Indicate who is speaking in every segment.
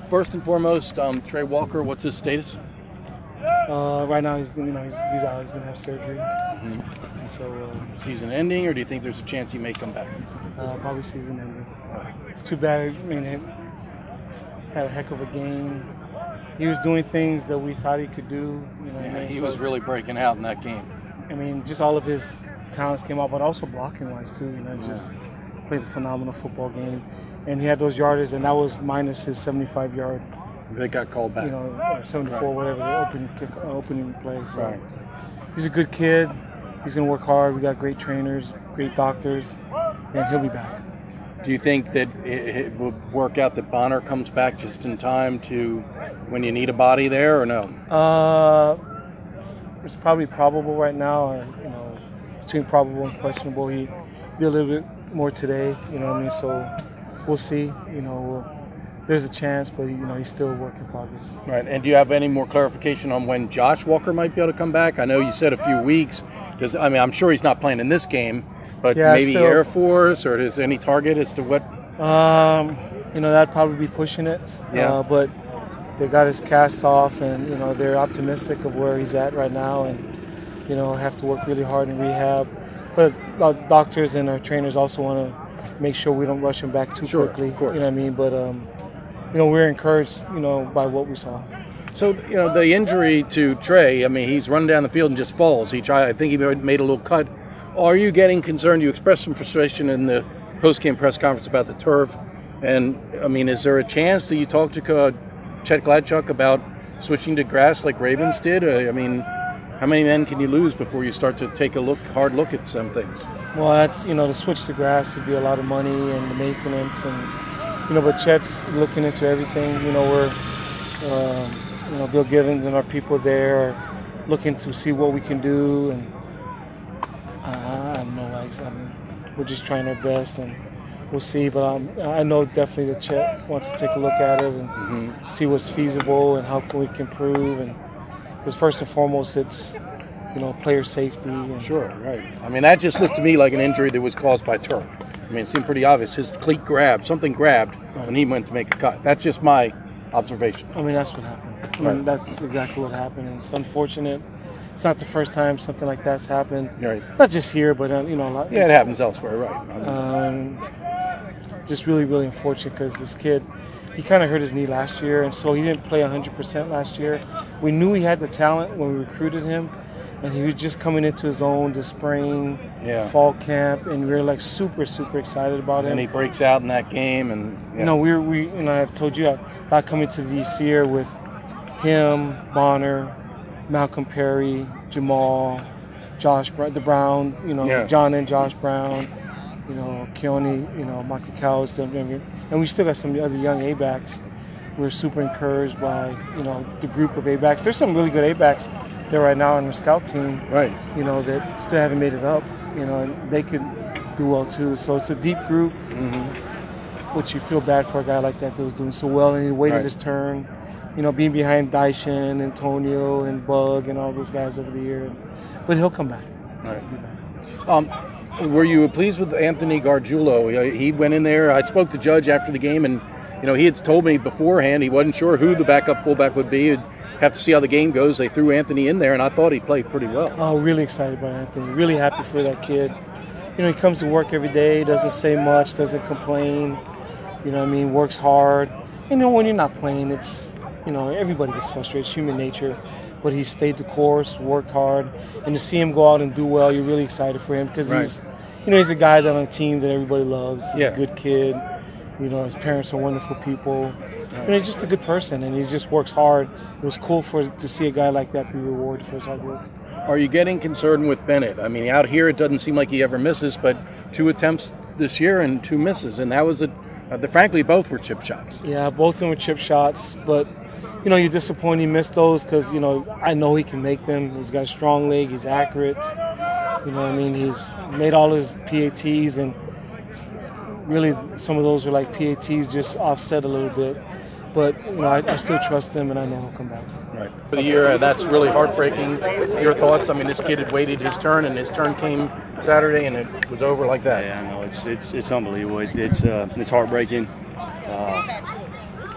Speaker 1: First and foremost, Trey Walker, what's his status?
Speaker 2: Right now, he's out. He's gonna have surgery.
Speaker 1: Mm-hmm.
Speaker 2: And so
Speaker 1: season ending, or do you think there's a chance he may come back?
Speaker 2: Probably season ending. It's too bad. I mean, he had a heck of a game. He was doing things that we thought he could do. You know,
Speaker 1: yeah, he was really breaking out in that game.
Speaker 2: I mean, just all of his talents came out, but also blocking wise too. You know, just played a phenomenal football game, and he had those yarders, and that was minus his 75-yard.
Speaker 1: They got called back.
Speaker 2: You know, 74, whatever the opening play. So he's a good kid. He's gonna work hard. We got great trainers, great doctors, and he'll be back.
Speaker 1: Do you think that it will work out that Bonner comes back just in time to when you need a body there, or no?
Speaker 2: It's probably probable right now, or between probable and questionable. He did a little bit more today. You know what I mean? So we'll see. There's a chance, but he's still a work in progress.
Speaker 1: Right. And do you have any more clarification on when Josh Walker might be able to come back? I know you said a few weeks. I'm sure he's not playing in this game, but maybe Air Force, or is any target as to what?
Speaker 2: That'd probably be pushing it.
Speaker 1: Yeah.
Speaker 2: But they got his cast off, and they're optimistic of where he's at right now, and have to work really hard in rehab. But our doctors and our trainers also want to make sure we don't rush him back too quickly.
Speaker 1: Of course.
Speaker 2: You know what I mean? But we're encouraged, by what we saw.
Speaker 1: So, the injury to Trey, I mean, he's running down the field and just falls. I think he made a little cut. Are you getting concerned? You expressed some frustration in the post-game press conference about the turf. And, I mean, is there a chance that you talked to Chet Gladchuk about switching to grass like Ravens did? I mean, how many men can you lose before you start to take a hard look at some things?
Speaker 2: Well, that's, the switch to grass would be a lot of money and the maintenance and, but Chet's looking into everything. We're, Bill Givens and our people there are looking to see what we can do, and I don't know. We're just trying our best, and we'll see. But I know definitely that Chet wants to take a look at it and see what's feasible and how we can improve. And because first and foremost, it's player safety. And
Speaker 1: sure, right. I mean, that just looked to me like an injury that was caused by turf. I mean, it seemed pretty obvious. His cleat something grabbed when he went to make a cut. That's just my observation.
Speaker 2: I mean, that's what happened. That's exactly what happened. And it's unfortunate. It's not the first time something like that's happened.
Speaker 1: Right.
Speaker 2: Not just here, but a lot.
Speaker 1: Yeah, it happens elsewhere, right?
Speaker 2: Just really, really unfortunate because this kid, he kind of hurt his knee last year, and so he didn't play 100% last year. We knew he had the talent when we recruited him, and he was just coming into his own this spring, fall camp, and we were super, super excited about him.
Speaker 1: And he breaks out in that game, and
Speaker 2: I've told you about coming to this year with him, Bonner, Malcolm Perry, Jamal, Josh Brown, John and Josh Brown, Keone, Michael Cowles, and we still got some other young A-backs. We're super encouraged by the group of A-backs. There's some really good A-backs there right now on the scout team,
Speaker 1: right?
Speaker 2: That still haven't made it up, and they could do well too. So it's a deep group, which you feel bad for a guy like that was doing so well, and he waited his turn, being behind Daishin, Antonio, and Bug, and all those guys over the year. But he'll come back.
Speaker 1: Right. Were you pleased with Anthony Gargiulo? He went in there. I spoke to Judge after the game, and he had told me beforehand he wasn't sure who the backup fullback would be. He'd have to see how the game goes. They threw Anthony in there, and I thought he played pretty well.
Speaker 2: Oh, really excited about Anthony. Really happy for that kid. He comes to work every day, doesn't say much, doesn't complain. Works hard. When you're not playing, it's, everybody gets frustrated. It's human nature. But he stayed the course, worked hard, and to see him go out and do well, you're really excited for him because he's a guy that on a team that everybody loves. He's a good kid. His parents are wonderful people. He's just a good person, and he just works hard. It was cool to see a guy like that be rewarded for his hard work.
Speaker 1: Are you getting concerned with Bennett? I mean, out here it doesn't seem like he ever misses, but 2 attempts this year and 2 misses, and that was frankly both were chip shots.
Speaker 2: Yeah, both of them were chip shots, but you're disappointed he missed those because I know he can make them. He's got a strong leg, he's accurate. He's made all his PATs, and really some of those are like PATs just offset a little bit. But I still trust him, and I know he'll come back.
Speaker 1: Right. For the year, that's really heartbreaking. Your thoughts? I mean, this kid had waited his turn, and his turn came Saturday, and it was over like that.
Speaker 3: Yeah, I know. It's unbelievable. It's heartbreaking.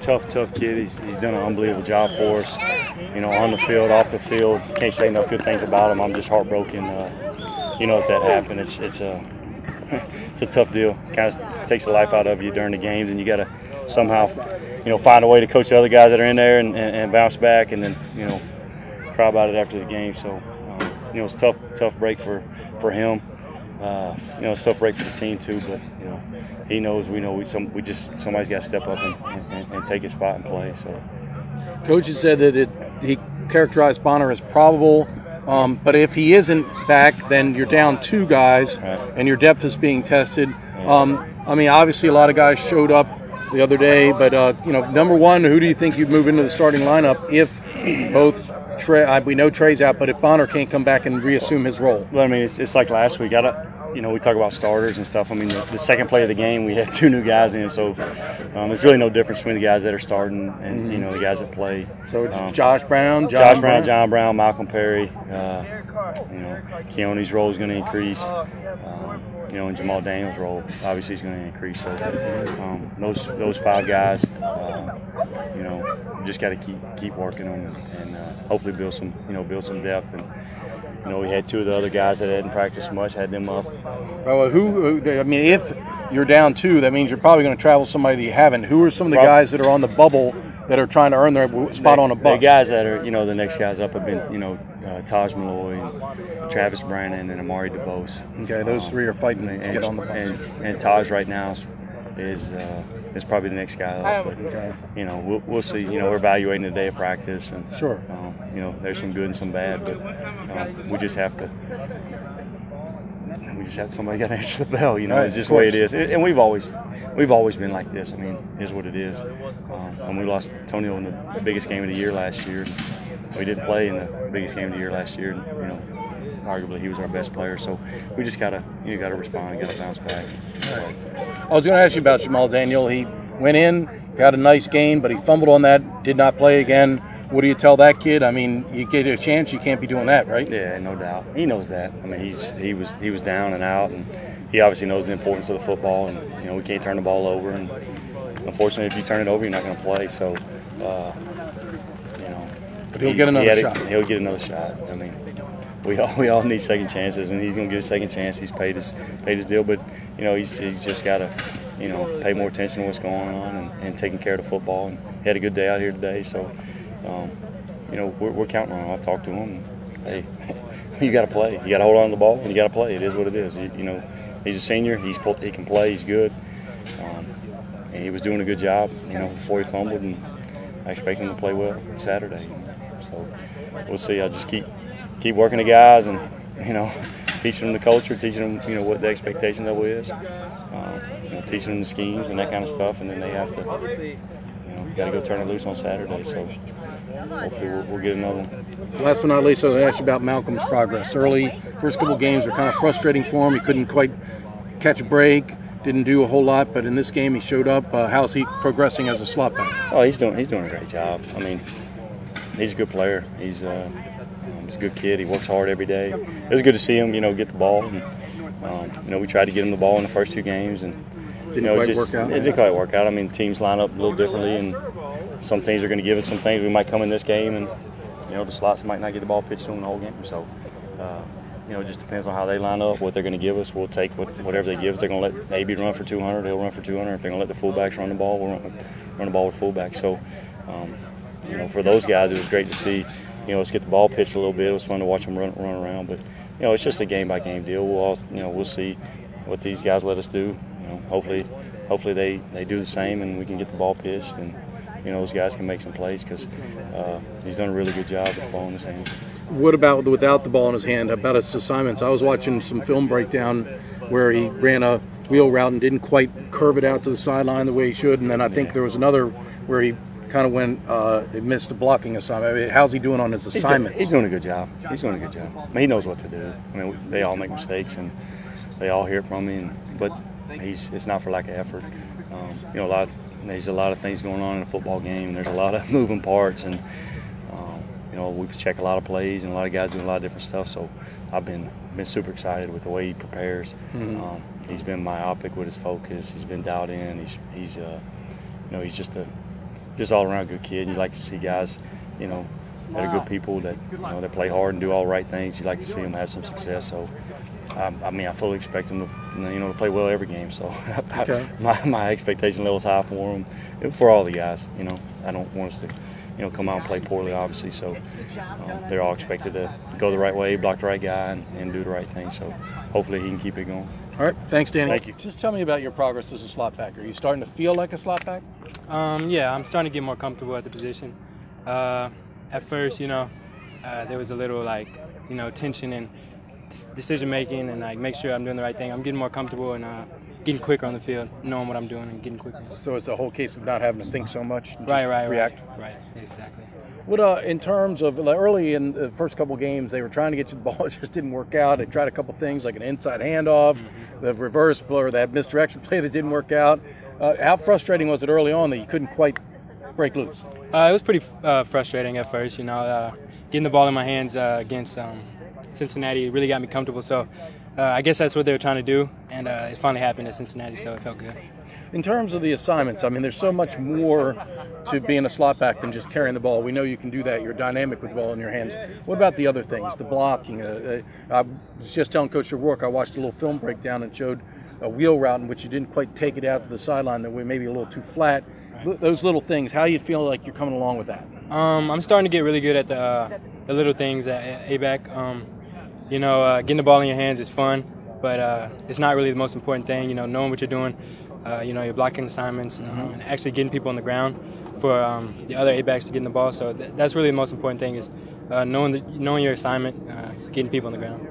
Speaker 3: tough kid. He's done an unbelievable job for us. On the field, off the field. Can't say enough good things about him. I'm just heartbroken. If that happened, it's a it's a tough deal. Kind of takes the life out of you during the games, and you got to somehow, find a way to coach the other guys that are in there and bounce back, and then cry about it after the game. So it's a tough break for him. It's a tough break for the team too. But he knows, we know, somebody's got to step up and take his spot and play. So,
Speaker 1: Coach has said that he characterized Bonner as probable. But if he isn't back, then you're down 2 guys,
Speaker 3: right,
Speaker 1: and your depth is being tested. Obviously a lot of guys showed up the other day, but number one, who do you think you'd move into the starting lineup if both Trey? We know Trey's out, but if Bonner can't come back and reassume his role?
Speaker 3: Well, it's like last week. We talk about starters and stuff. The second play of the game, we had 2 new guys in, so there's really no difference between the guys that are starting and the guys that play.
Speaker 1: So it's Josh Brown,
Speaker 3: John Brown, Malcolm Perry. Keone's role is going to increase. And Jamal Daniels' role obviously is going to increase. So those 5 guys, just got to keep working on them and hopefully build some depth. And we had 2 of the other guys that hadn't practiced much, had them up.
Speaker 1: Well, if you're down 2, that means you're probably going to travel somebody that you haven't. Who are some of the guys that are on the bubble that are trying to earn their spot on a bus?
Speaker 3: The guys that are, the next guys up have been, Taj Malloy and Travis Brannon and Amari DeBose.
Speaker 1: Okay, those 3 are fighting to get on the bus.
Speaker 3: And Taj right now is probably the next guy up. But, we'll see. We're evaluating the day of practice. And,
Speaker 1: sure.
Speaker 3: There's some good and some bad, but we just have to. Somebody got to answer the bell.
Speaker 1: Right,
Speaker 3: it's just the way it is. And we've always been like this. Here's what it is. And we lost Antonio in the biggest game of the year last year. We didn't play in the biggest game of the year last year. Arguably he was our best player. So we just gotta respond, gotta bounce back.
Speaker 1: I was going to ask you about Jamal Daniel. He went in, got a nice gain, but he fumbled on that, did not play again. What do you tell that kid? You get a chance, you can't be doing that, right?
Speaker 3: Yeah, no doubt. He knows that. He was down and out, and he obviously knows the importance of the football. And we can't turn the ball over. And unfortunately, if you turn it over, you're not going to play. So,
Speaker 1: but he'll get another shot.
Speaker 3: He'll get another shot. We all need second chances, and he's going to get a second chance. He's paid his deal, but he's just got to pay more attention to what's going on and taking care of the football. And he had a good day out here today, so. We're counting on him. I've talked to him. Hey, you got to play. You got to hold on to the ball, and you got to play. It is what it is. He's a senior. He can play. He's good. And he was doing a good job, before he fumbled, and I expect him to play well Saturday. So we'll see. I'll just keep working the guys and, teaching them the culture, teaching them, what the expectation of it is, teaching them the schemes and that kind of stuff, and then they have to, got to go turn it loose on Saturday. So hopefully we'll get another one.
Speaker 1: Last but not least, I was going to ask you about Malcolm's progress. First couple games were kind of frustrating for him. He couldn't quite catch a break, didn't do a whole lot, but in this game he showed up. How's he progressing as a slot back?
Speaker 3: Oh, he's doing a great job. He's a good player. He's a good kid. He works hard every day. It was good to see him, get the ball. And, we tried to get him the ball in the first 2 games, and
Speaker 1: didn't quite work out.
Speaker 3: It didn't quite work out. Teams line up a little differently, and some teams are going to give us some things. We might come in this game, and the slots might not get the ball pitched to them the whole game. So, it just depends on how they line up, what they're going to give us. We'll take whatever they give us. They're going to let AB run for 200. He'll run for 200. If they're going to let the fullbacks run the ball, we'll run the ball with fullbacks. So, for those guys, it was great to see. Let's get the ball pitched a little bit. It was fun to watch them run around. But it's just a game-by-game deal. We'll see what these guys let us do. Hopefully they do the same, and we can get the ball pitched, and those guys can make some plays, because he's done a really good job with the ball in his hand.
Speaker 1: What about without the ball in his hand? About his assignments? I was watching some film breakdown where he ran a wheel route and didn't quite curve it out to the sideline the way he should, and then I think there was another where he kind of went, it missed a blocking assignment. How's he doing on his assignments?
Speaker 3: He's doing a good job. He knows what to do. They all make mistakes, and they all hear it from me, but it's not for lack of effort. There's a lot of things going on in a football game. There's a lot of moving parts, and we check a lot of plays, and a lot of guys doing a lot of different stuff. So I've been super excited with the way he prepares. Mm-hmm. He's been myopic with his focus. He's been dialed in. He's just just all around good kid. You like to see guys, you know, that are good people that that play hard and do all the right things. You like to see them have some success. So, I mean, I fully expect them to to play well every game. So,
Speaker 1: Okay.
Speaker 3: my expectation level is high for them, for all the guys. I don't want us to come out and play poorly, obviously. So they're all expected to go the right way, block the right guy, and do the right thing. So hopefully he can keep it going.
Speaker 1: All right. Thanks, Danny.
Speaker 3: Thank you.
Speaker 1: Just tell me about your progress as a slot back. Are you starting to feel like a slot back?
Speaker 4: Yeah, I'm starting to get more comfortable at the position. At first, there was a little tension and decision making, and make sure I'm doing the right thing. I'm getting more comfortable and getting quicker on the field, knowing what I'm doing and getting quicker.
Speaker 1: So it's a whole case of not having to think so much. And
Speaker 4: Right,
Speaker 1: just react.
Speaker 4: right, exactly.
Speaker 1: What in terms of early in the first couple games, they were trying to get you the ball, it just didn't work out. They tried a couple things like an inside handoff, the reverse or that misdirection play that didn't work out. How frustrating was it early on that you couldn't quite break loose?
Speaker 4: It was pretty frustrating at first. Getting the ball in my hands against Cincinnati really got me comfortable. So I guess that's what they were trying to do, and it finally happened at Cincinnati, so it felt good.
Speaker 1: In terms of the assignments, I mean, there's so much more to being a slot back than just carrying the ball. We know you can do that. You're dynamic with the ball in your hands. What about the other things, the blocking? I was just telling Coach Walker, I watched a little film breakdown and showed a wheel route in which you didn't quite take it out to the sideline, that way maybe a little too flat. Those little things, how you feel like you're coming along with that? I'm
Speaker 4: starting to get really good at the little things at A-back. Getting the ball in your hands is fun, but it's not really the most important thing. Knowing what you're doing, your blocking assignments, and actually getting people on the ground for the other A-backs to get in the ball. So that's really the most important thing is knowing your assignment, getting people on the ground.